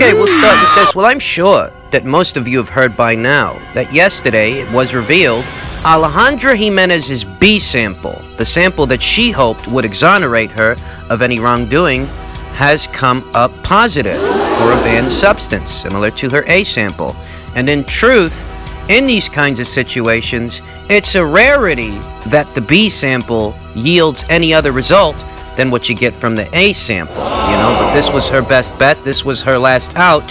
Okay, we'll start with this. Well, I'm sure that most of you have heard by now that yesterday it was revealed Alejandra Jimenez's B-Sample, the sample that she hoped would exonerate her of any wrongdoing, has come up positive for a banned substance, similar to her A-Sample. And in truth, in these kinds of situations, it's a rarity that the B-Sample yields any other result than what you get from the A-Sample, you know, but this was her best bet. This was her last out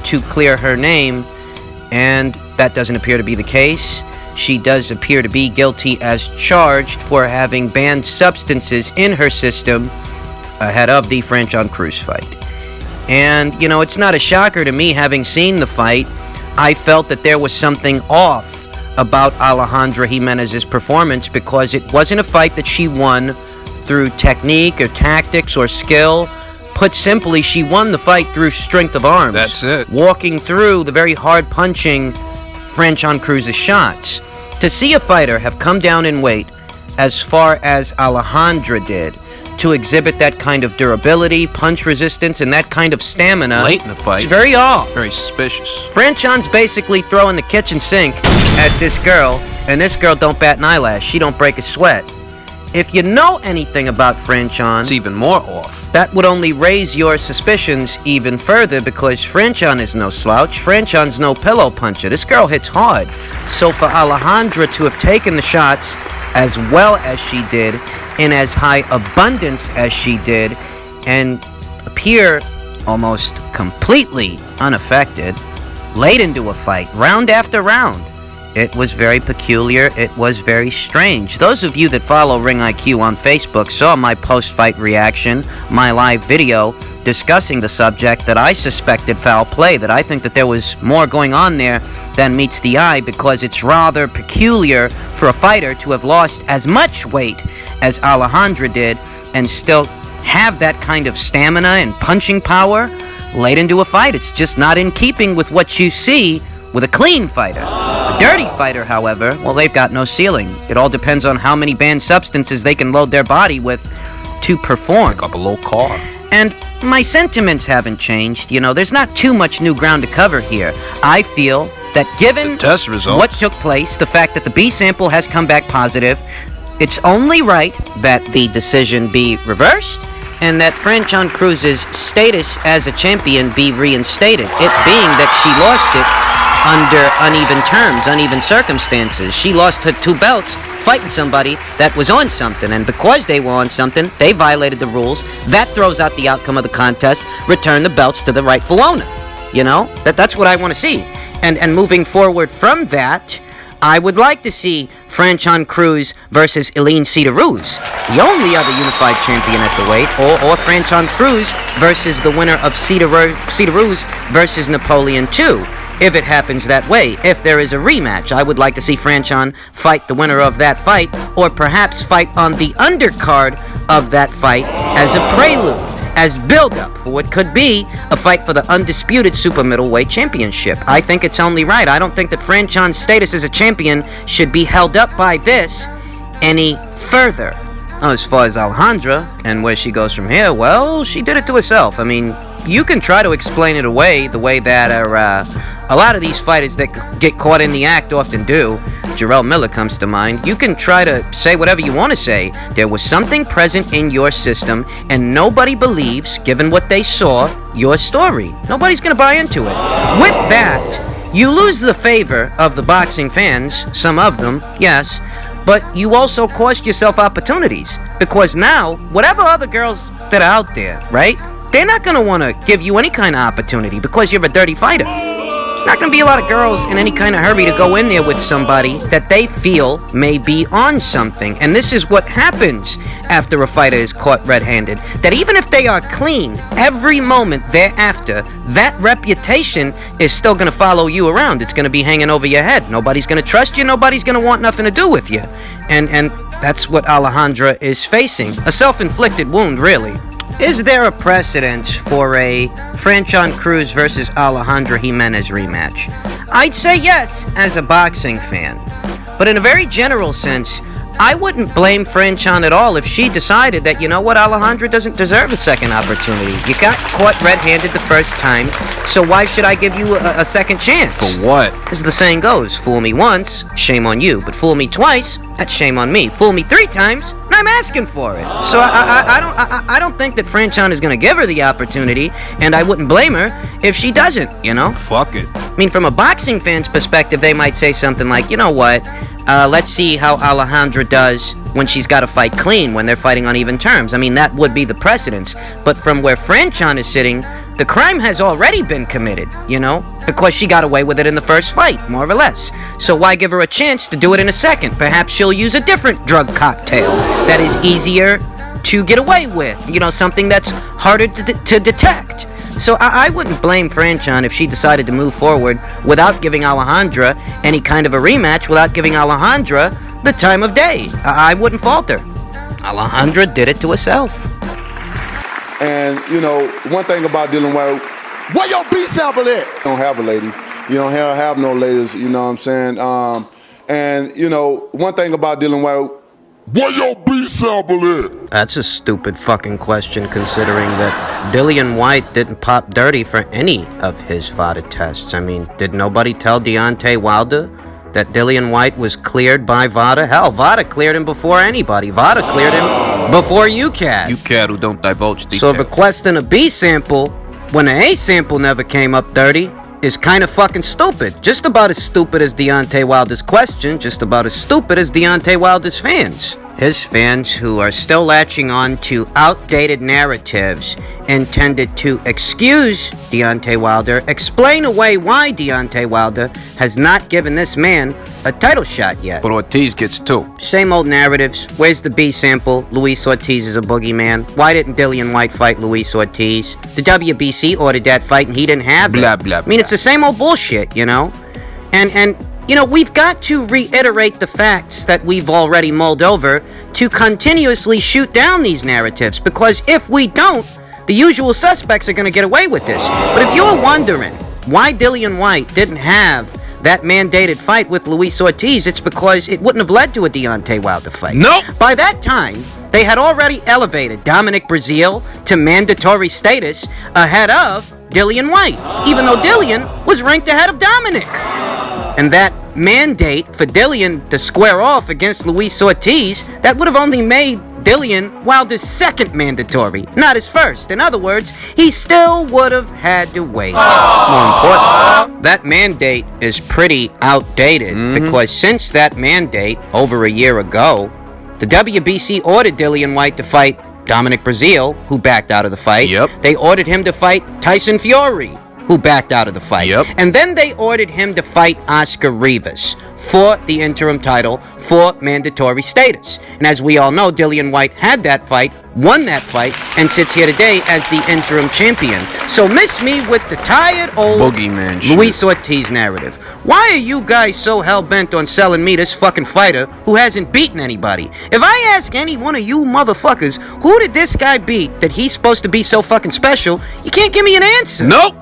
to clear her name, and that doesn't appear to be the case. She does appear to be guilty as charged for having banned substances in her system ahead of the CREWS fight. And, you know, it's not a shocker to me, having seen the fight. I felt that there was something off about Alejandra Jimenez's performance because it wasn't a fight that she won through technique or tactics or skill. Put simply, she won the fight through strength of arms. That's it. Walking through the very hard-punching CREWS' shots. To see a fighter have come down in weight as far as Alejandra did, to exhibit that kind of durability, punch resistance, and that kind of stamina late in the fight, it's very off. Very suspicious. Franchon's basically throwing the kitchen sink at this girl, and this girl don't bat an eyelash. She don't break a sweat. If you know anything about Franchon, it's even more off. That would only raise your suspicions even further, because Franchon is no slouch. Franchon's no pillow puncher. This girl hits hard. So for Alejandra to have taken the shots as well as she did, in as high abundance as she did, and appear almost completely unaffected late into a fight, round after round, it was very peculiar. It was very strange. Those of you that follow Ring IQ on Facebook saw my post-fight reaction, my live video discussing the subject, that I suspected foul play, that I think that there was more going on there than meets the eye, because it's rather peculiar for a fighter to have lost as much weight as Alejandra did and still have that kind of stamina and punching power late into a fight. It's just not in keeping with what you see with a clean fighter. A dirty fighter, however, well, they've got no ceiling. It all depends on how many banned substances they can load their body with to perform. Pick up a low car. And my sentiments haven't changed. You know, there's not too much new ground to cover here. I feel that given test results, what took place, the fact that the B-Sample has come back positive, it's only right that the decision be reversed and that CREWS' status as a champion be reinstated. It being that she lost it under uneven terms, uneven circumstances. She lost her 2 belts fighting somebody that was on something, and because they were on something, they violated the rules. That throws out the outcome of the contest. Return the belts to the rightful owner. You know, that's what I want to see. And moving forward from that, I would like to see CREWS versus Eileen Ruiz, the only other unified champion at the weight, or CREWS versus the winner of Ruiz versus Napoleon II. If it happens that way, if there is a rematch, I would like to see Franchon fight the winner of that fight, or perhaps fight on the undercard of that fight as a prelude, as build-up for what could be a fight for the undisputed super middleweight championship. I think it's only right. I don't think that Franchon's status as a champion should be held up by this any further. As far as Alejandra and where she goes from here, well, she did it to herself. I mean, you can try to explain it away the way that a lot of these fighters that get caught in the act often do. Jarrell Miller comes to mind. You can try to say whatever you want to say. There was something present in your system, and nobody believes, given what they saw, your story. Nobody's going to buy into it. With that, you lose the favor of the boxing fans, some of them, yes, but you also cost yourself opportunities, because now, whatever other girls that are out there, right, they're not going to want to give you any kind of opportunity because you're a dirty fighter. Not going to be a lot of girls in any kind of hurry to go in there with somebody that they feel may be on something. And this is what happens after a fighter is caught red-handed. That even if they are clean, every moment thereafter, that reputation is still going to follow you around. It's going to be hanging over your head. Nobody's going to trust you. Nobody's going to want nothing to do with you. And that's what Alejandra is facing. A self-inflicted wound, really. Is there a precedent for a CREWS versus Alejandra Jimenez rematch? I'd say yes, as a boxing fan. But in a very general sense, I wouldn't blame Franchon at all if she decided that, you know what, Alejandra doesn't deserve a second opportunity. You got caught red-handed the first time, So why should I give you a second chance? For what? As the saying goes, fool me once, shame on you. But fool me twice, that's shame on me. Fool me 3 times, and I'm asking for it. So I don't think that Franchon is gonna give her the opportunity, and I wouldn't blame her if she doesn't, you know? Fuck it. I mean, from a boxing fan's perspective, they might say something like, you know what, let's see how Alejandra does when she's got to fight clean, when they're fighting on even terms. I mean, that would be the precedence. But from where Franchon is sitting, the crime has already been committed, you know? Because she got away with it in the first fight, more or less. So why give her a chance to do it in a second? Perhaps she'll use a different drug cocktail that is easier to get away with. You know, something that's harder to detect. So I wouldn't blame Franchon if she decided to move forward without giving Alejandra any kind of a rematch, without giving Alejandra the time of day. I wouldn't fault her. Alejandra did it to herself. And, you know, one thing about dealing with, where your B-Sample at? You don't have a lady. You don't have no ladies, you know what I'm saying? And, you know, one thing about dealing with, where your B-Sample at? That's a stupid fucking question, considering that Dillian Whyte didn't pop dirty for any of his VADA tests. I mean, did nobody tell Deontay Wilder that Dillian Whyte was cleared by VADA? Hell, VADA cleared him before anybody. VADA cleared him before UCAD. UCAD who don't divulge details. So requesting a B sample when an A sample never came up dirty is kind of fucking stupid. Just about as stupid as Deontay Wilder's question, just about as stupid as Deontay Wilder's fans. His fans who are still latching on to outdated narratives intended to excuse Deontay Wilder, explain away why Deontay Wilder has not given this man a title shot yet. But Ortiz gets 2. Same old narratives. Where's the B sample? Luis Ortiz is a boogeyman. Why didn't Dillian Whyte fight Luis Ortiz? The WBC ordered that fight and he didn't have it. Blah, blah, I mean, it's the same old bullshit, you know? And you know, we've got to reiterate the facts that we've already mulled over to continuously shoot down these narratives, because if we don't, the usual suspects are going to get away with this. But if you're wondering why Dillian Whyte didn't have that mandated fight with Luis Ortiz, it's because it wouldn't have led to a Deontay Wilder fight. Nope. By that time, they had already elevated Dominic Breazeale to mandatory status ahead of Dillian Whyte, even though Dillian was ranked ahead of Dominic. And that mandate for Dillian to square off against Luis Ortiz, that would have only made Dillian Wilder's second mandatory, not his first. In other words, he still would have had to wait. More important, that mandate is pretty outdated, because since that mandate, over a year ago, the WBC ordered Dillian Whyte to fight Dominic Breazeale, who backed out of the fight. Yep. They ordered him to fight Tyson Fury, who backed out of the fight. Yep. And then they ordered him to fight Oscar Rivas for the interim title for mandatory status. And as we all know, Dillian Whyte had that fight, won that fight, and sits here today as the interim champion. So miss me with the tired old boogeyman shit. Luis Ortiz narrative. Why are you guys so hell-bent on selling me this fucking fighter who hasn't beaten anybody? If I ask any one of you motherfuckers, who did this guy beat that he's supposed to be so fucking special, you can't give me an answer. Nope.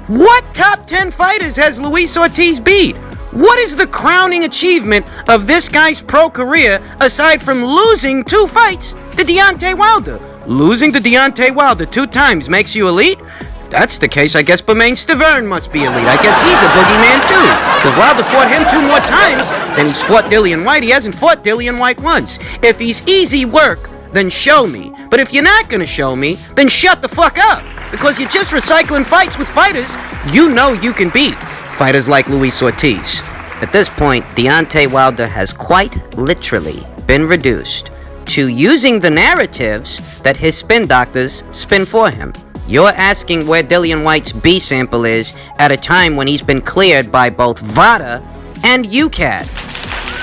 What top 10 fighters has Luis Ortiz beat? What is the crowning achievement of this guy's pro career aside from losing 2 fights to Deontay Wilder? Losing to Deontay Wilder 2 times makes you elite? If that's the case, I guess CREWS-DEZURN must be elite. I guess he's a boogeyman too. Because Wilder fought him 2 more times than he's fought Dillian Whyte. He hasn't fought Dillian Whyte once. If he's easy work, then show me. But if you're not gonna show me, then shut the fuck up. Because you're just recycling fights with fighters you know you can beat. Fighters like Luis Ortiz. At this point, Deontay Wilder has quite literally been reduced to using the narratives that his spin doctors spin for him. You're asking where Dillian Whyte's B sample is at a time when he's been cleared by both VADA and UCAD.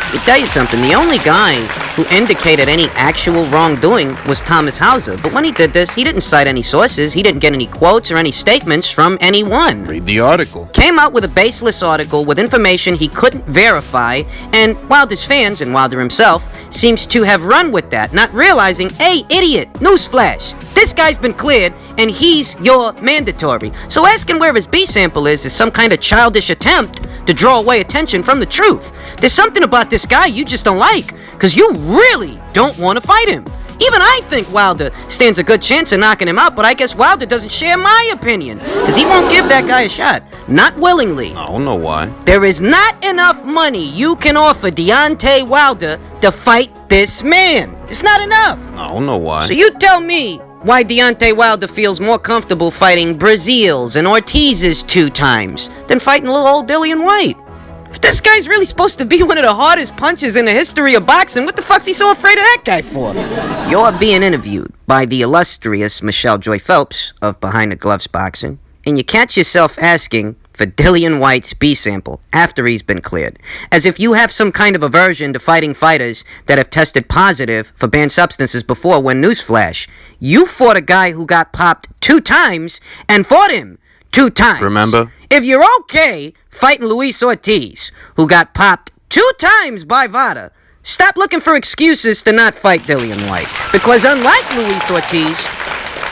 Let me tell you something, the only guy who indicated any actual wrongdoing was Thomas Hauser. But when he did this, he didn't cite any sources, he didn't get any quotes or any statements from anyone. Read the article. Came out with a baseless article with information he couldn't verify, and Wilder's fans, and Wilder himself, seems to have run with that, not realizing, hey, idiot, newsflash, this guy's been cleared, and he's your mandatory. So asking where his B sample is some kind of childish attempt to draw away attention from the truth. There's something about this guy you just don't like, because you really don't want to fight him. Even I think Wilder stands a good chance of knocking him out, but I guess Wilder doesn't share my opinion, because he won't give that guy a shot. Not willingly. I don't know why. There is not enough money you can offer Deontay Wilder to fight this man. It's not enough. I don't know why. So you tell me why Deontay Wilder feels more comfortable fighting Brazil's and Ortiz's 2 times than fighting little old Dillian Whyte. If this guy's really supposed to be one of the hardest punchers in the history of boxing, what the fuck's he so afraid of that guy for? You're being interviewed by the illustrious Michelle Joy Phelps of Behind the Gloves Boxing, and you catch yourself asking for Whytes B-Sample after he's been cleared, as if you have some kind of aversion to fighting fighters that have tested positive for banned substances before, when newsflash, you fought a guy who got popped 2 times and fought him 2 times. Remember? If you're okay fighting Luis Ortiz, who got popped 2 times by VADA, stop looking for excuses to not fight Dillian Whyte. Because unlike Luis Ortiz,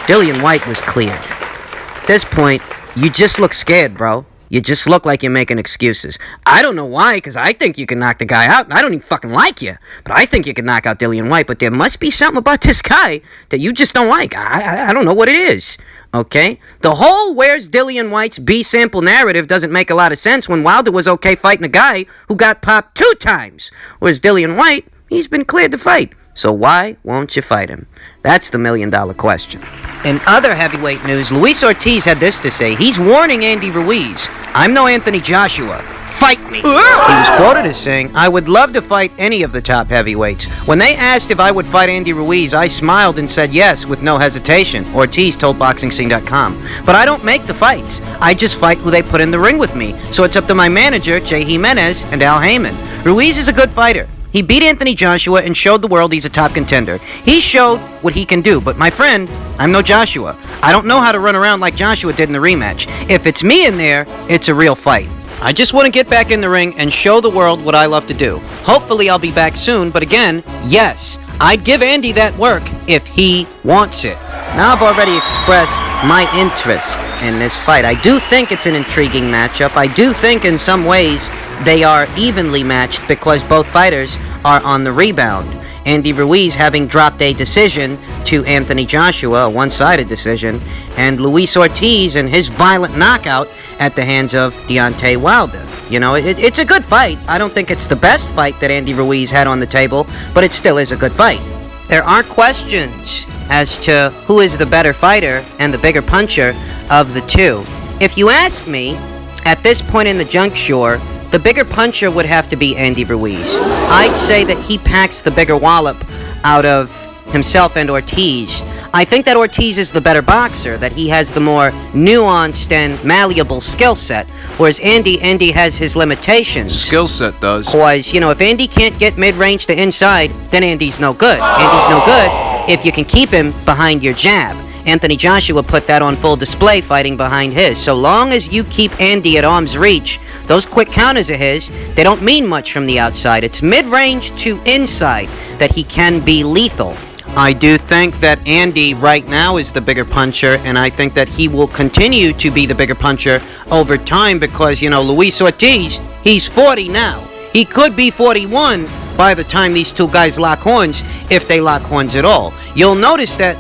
Dillian Whyte was cleared. At this point, you just look scared, bro. You just look like you're making excuses. I don't know why, because I think you can knock the guy out, and I don't even fucking like you. But I think you can knock out Dillian Whyte, but there must be something about this guy that you just don't like. I don't know what it is. Okay? The whole where's Dillian Whyte's B-Sample narrative doesn't make a lot of sense when Wilder was okay fighting a guy who got popped 2 times. Whereas Dillian Whyte, he's been cleared to fight. So why won't you fight him? That's the $1 million question. In other heavyweight news, Luis Ortiz had this to say. He's warning Andy Ruiz, "I'm no Anthony Joshua. Fight me." He was quoted as saying, "I would love to fight any of the top heavyweights. When they asked if I would fight Andy Ruiz, I smiled and said yes with no hesitation," Ortiz told BoxingScene.com. "But I don't make the fights. I just fight who they put in the ring with me. So it's up to my manager, Jay Jimenez, and Al Heyman. Ruiz is a good fighter. He beat Anthony Joshua and showed the world he's a top contender. He showed what he can do, but my friend, I'm no Joshua. I don't know how to run around like Joshua did in the rematch. If it's me in there, it's a real fight. I just want to get back in the ring and show the world what I love to do. Hopefully I'll be back soon, but again, yes, I'd give Andy that work if he wants it." Now I've already expressed my interest in this fight. I do think it's an intriguing matchup. I do think in some ways they are evenly matched because both fighters are on the rebound. Andy Ruiz having dropped a decision to Anthony Joshua, a one-sided decision, and Luis Ortiz and his violent knockout at the hands of Deontay Wilder. You know, it's a good fight. I don't think it's the best fight that Andy Ruiz had on the table, but it still is a good fight. There aren't questions as to who is the better fighter and the bigger puncher of the two. If you ask me, at this point in the juncture, the bigger puncher would have to be Andy Ruiz. I'd say that he packs the bigger wallop out of himself and Ortiz. I think that Ortiz is the better boxer, that he has the more nuanced and malleable skill set, whereas Andy has his limitations. Skill set does. Because, you know, if Andy can't get mid-range to inside, then Andy's no good. Andy's no good if you can keep him behind your jab. Anthony Joshua put that on full display fighting behind his. So long as you keep Andy at arm's reach, those quick counters of his, they don't mean much from the outside. It's mid-range to inside that he can be lethal. I do think that Andy right now is the bigger puncher, and I think that he will continue to be the bigger puncher over time because, you know, Luis Ortiz, he's 40 now. He could be 41 by the time these two guys lock horns, if they lock horns at all. You'll notice that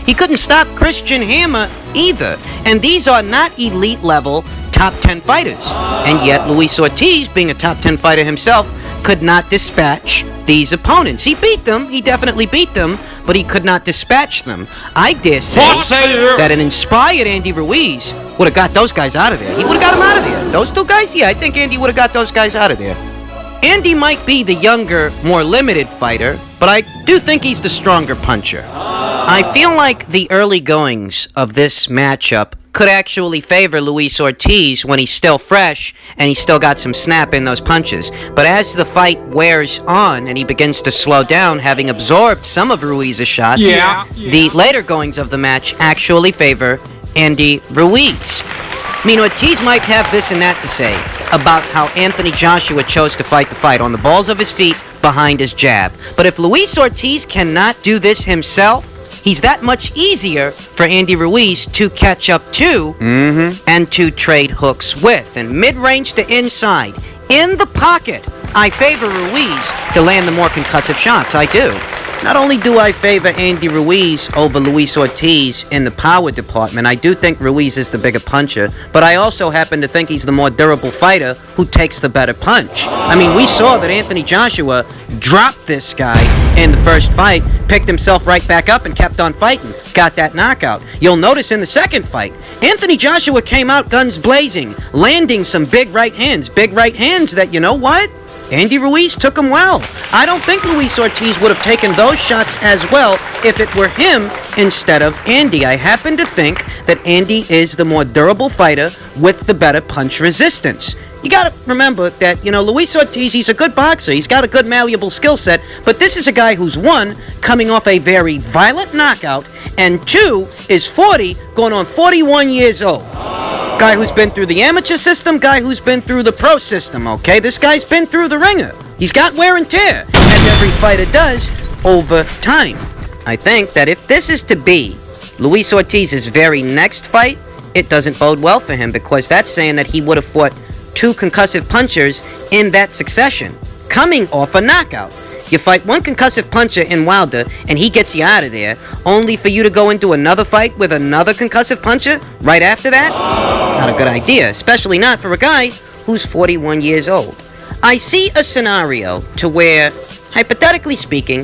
he couldn't stop Christian Hammer either, and these are not elite level top 10 fighters. And yet Luis Ortiz, being a top 10 fighter himself, could not dispatch these opponents. He beat them, he definitely beat them, but he could not dispatch them. I dare say that an inspired Andy Ruiz would have got those guys out of there. He would have got them out of there. Those two guys, yeah, I think Andy would have got those guys out of there. Andy might be the younger, more limited fighter, but I do think he's the stronger puncher. I feel like the early goings of this matchup could actually favor Luis Ortiz when he's still fresh and he's still got some snap in those punches. But as the fight wears on and he begins to slow down, having absorbed some of Ruiz's shots, the later goings of the match actually favor Andy Ruiz. I mean, Ortiz might have this and that to say about how Anthony Joshua chose to fight the fight, on the balls of his feet, behind his jab. But if Luis Ortiz cannot do this himself, he's that much easier for Andy Ruiz to catch up to and to trade hooks with. And mid-range to inside, in the pocket, I favor Ruiz to land the more concussive shots. I do. Not only do I favor Andy Ruiz over Luis Ortiz in the power department, I do think Ruiz is the bigger puncher, but I also happen to think he's the more durable fighter who takes the better punch. I mean, we saw that Anthony Joshua dropped this guy in the first fight, picked himself right back up and kept on fighting, got that knockout. You'll notice in the second fight, Anthony Joshua came out guns blazing, landing some big right hands that, you know what? Andy Ruiz took him well. I don't think Luis Ortiz would have taken those shots as well if it were him instead of Andy. I happen to think that Andy is the more durable fighter with the better punch resistance. You gotta remember that, Luis Ortiz, he's a good boxer. He's got a good malleable skill set, but this is a guy who's, one, coming off a very violent knockout, and two, is 40, going on 41 years old. Guy who's been through the amateur system, guy who's been through the pro system, okay? This guy's been through the ringer. He's got wear and tear, as every fighter does over time. I think that if this is to be Luis Ortiz's very next fight, it doesn't bode well for him, because that's saying that he would have fought two concussive punchers in that succession, coming off a knockout. You fight one concussive puncher in Wilder, and he gets you out of there, only for you to go into another fight with another concussive puncher right after that? Not a good idea, especially not for a guy who's 41 years old. I see a scenario to where, hypothetically speaking,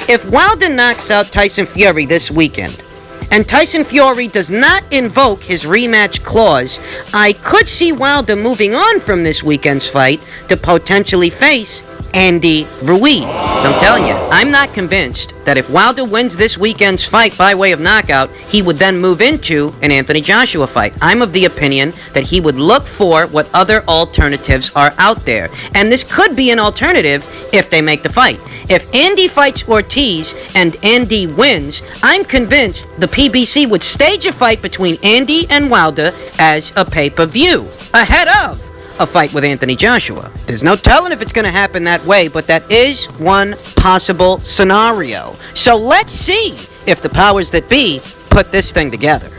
if Wilder knocks out Tyson Fury this weekend, and Tyson Fury does not invoke his rematch clause, I could see Wilder moving on from this weekend's fight to potentially face Andy Ruiz. I'm telling you, I'm not convinced that if Wilder wins this weekend's fight by way of knockout, he would then move into an Anthony Joshua fight. I'm of the opinion that he would look for what other alternatives are out there. And this could be an alternative if they make the fight. If Andy fights Ortiz and Andy wins, I'm convinced the PBC would stage a fight between Andy and Wilder as a pay-per-view, ahead of a fight with Anthony Joshua. There's no telling if it's going to happen that way, but that is one possible scenario. So let's see if the powers that be put this thing together.